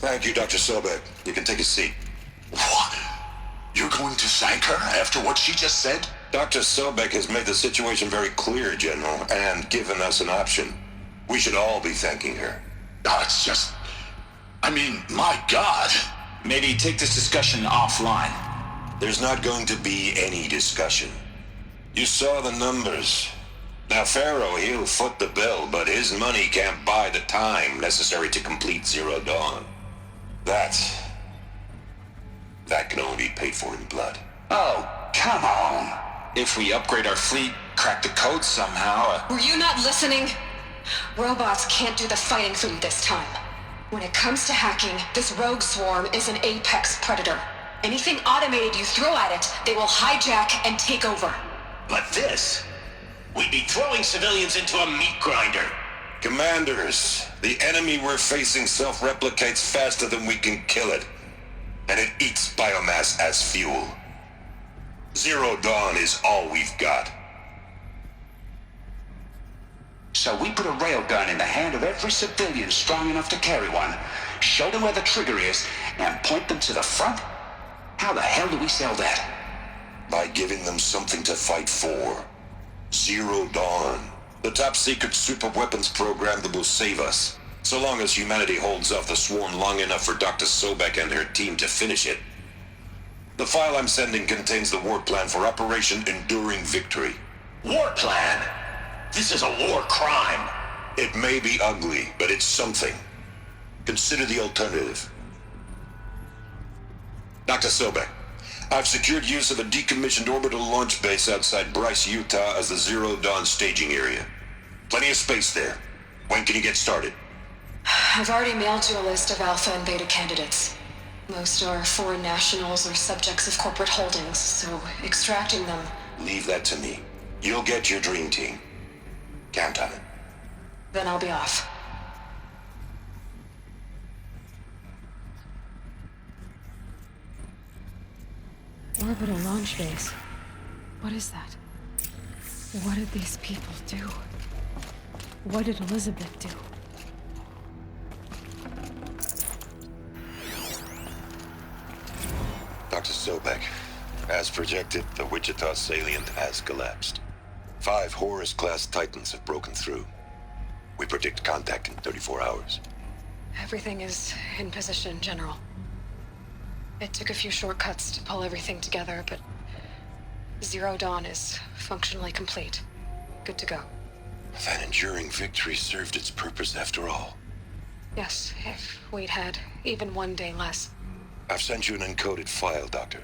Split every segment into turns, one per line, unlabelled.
Thank you, Dr. Sobek. You can take a seat.
What? You're going to thank her after what she just said?
Dr. Sobek has made the situation very clear, General, and given us an option. We should all be thanking her.
Oh, it's just... I mean, my God.
Maybe take this discussion offline.
There's not going to be any discussion. You saw the numbers. Now, Pharaoh, he'll foot the bill, but his money can't buy the time necessary to complete Zero Dawn. That can only be paid for in blood.
Oh, come on.
If we upgrade our fleet, crack the code somehow...
Were you not listening? Robots can't do the fighting for you this time. When it comes to hacking, this rogue swarm is an apex predator. Anything automated you throw at it, they will hijack and take over.
But this... we'd be throwing civilians into a meat grinder.
Commanders, the enemy we're facing self-replicates faster than we can kill it. And it eats biomass as fuel. Zero Dawn is all we've got.
So we put a railgun in the hand of every civilian strong enough to carry one, show them where the trigger is, and point them to the front? How the hell do we sell that?
By giving them something to fight for. Zero Dawn. The top-secret super-weapons program that will save us. So long as humanity holds off the swarm long enough for Dr. Sobek and her team to finish it. The file I'm sending contains the war plan for Operation Enduring Victory.
War plan? This is a war crime.
It may be ugly, but it's something. Consider the alternative. Dr. Sobek, I've secured use of a decommissioned orbital launch base outside Bryce, Utah as the Zero Dawn staging area. Plenty of space there. When can you get started?
I've already mailed you a list of Alpha and Beta candidates. Most are foreign nationals or subjects of corporate holdings, so extracting them...
Leave that to me. You'll get your dream team. Count on it.
Then I'll be off.
Orbital launch base. What is that? What did these people do? What did Elizabeth do?
Dr. Sobek, as projected, the Wichita salient has collapsed. 5 Horus-class Titans have broken through. We predict contact in 34 hours.
Everything is in position, General. It took a few shortcuts to pull everything together, but Zero Dawn is functionally complete. Good to go.
That enduring victory served its purpose after all.
Yes, if we'd had even one day less.
I've sent you an encoded file, Doctor.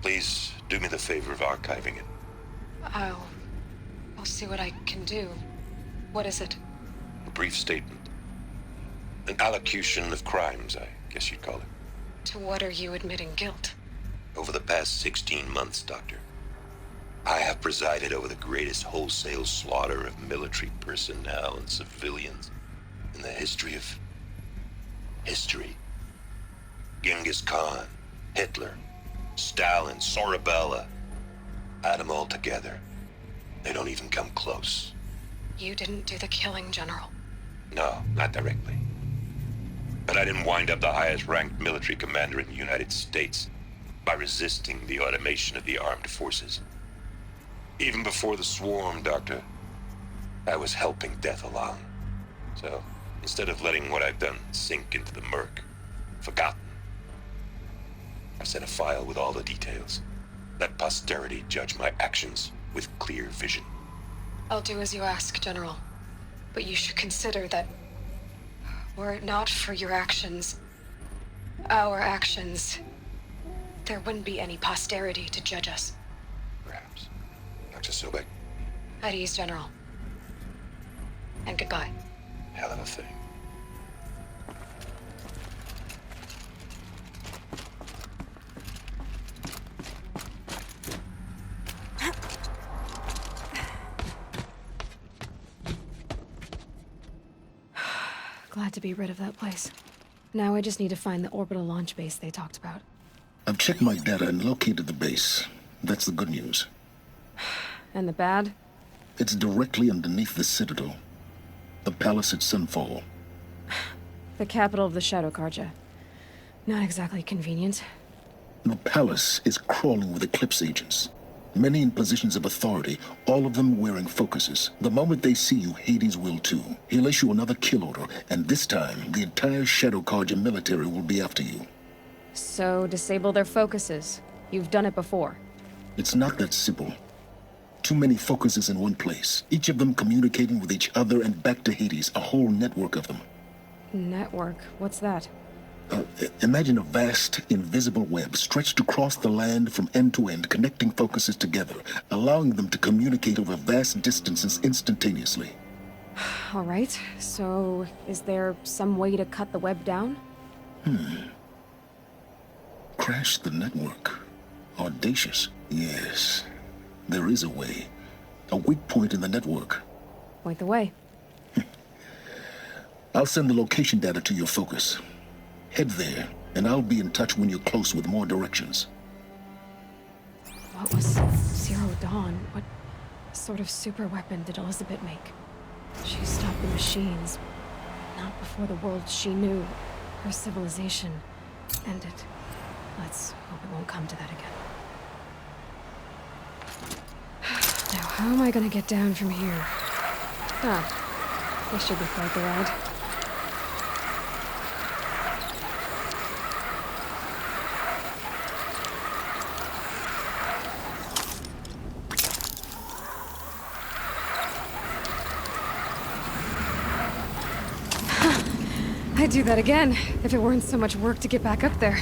Please do me the favor of archiving it.
I'll see what I can do. What is it?
A brief statement. An allocution of crimes, I guess you'd call it.
To what are you admitting guilt?
Over the past 16 months, Doctor, I have presided over the greatest wholesale slaughter of military personnel and civilians in the history of... history. Genghis Khan, Hitler, Stalin, Sorabella. Add them all together. They don't even come close.
You didn't do the killing, General.
No, not directly. But I didn't wind up the highest-ranked military commander in the United States by resisting the automation of the armed forces. Even before the swarm, Doctor, I was helping death along. So, instead of letting what I've done sink into the murk, forgotten, I sent a file with all the details. Let posterity judge my actions with clear vision.
I'll do as you ask, General. But you should consider that were it not for your actions, our actions, there wouldn't be any posterity to judge us.
Perhaps. Dr. Sobek?
At ease, General. And goodbye.
Hell of a thing.
Glad to be rid of that place. Now I just need to find the orbital launch base they talked about.
I've checked my data and located the base. That's the good news.
And the bad?
It's directly underneath the Citadel. The palace at Sunfall.
The capital of the Shadow Carja. Not exactly convenient.
The palace is crawling with Eclipse agents. Many in positions of authority, all of them wearing focuses. The moment they see you, Hades will too. He'll issue another kill order, and this time, the entire Shadow Carja military will be after you.
So, disable their focuses. You've done it before.
It's not that simple. Too many focuses in one place, each of them communicating with each other and back to Hades, a whole network of them.
Network? What's that?
Imagine a vast, invisible web stretched across the land from end to end, connecting focuses together, allowing them to communicate over vast distances instantaneously.
Alright, so is there some way to cut the web down?
Crash the network. Audacious. Yes, there is a way. A weak point in the network.
Point the way.
I'll send the location data to your focus. Head there, and I'll be in touch when you're close with more directions.
What was Zero Dawn? What sort of super weapon did Elizabeth make? She stopped the machines. Not before the world she knew, her civilization, ended. Let's hope it won't come to that again. Now, how am I gonna get down from here? This should be quite the ride. I'd do that again, if it weren't so much work to get back up there.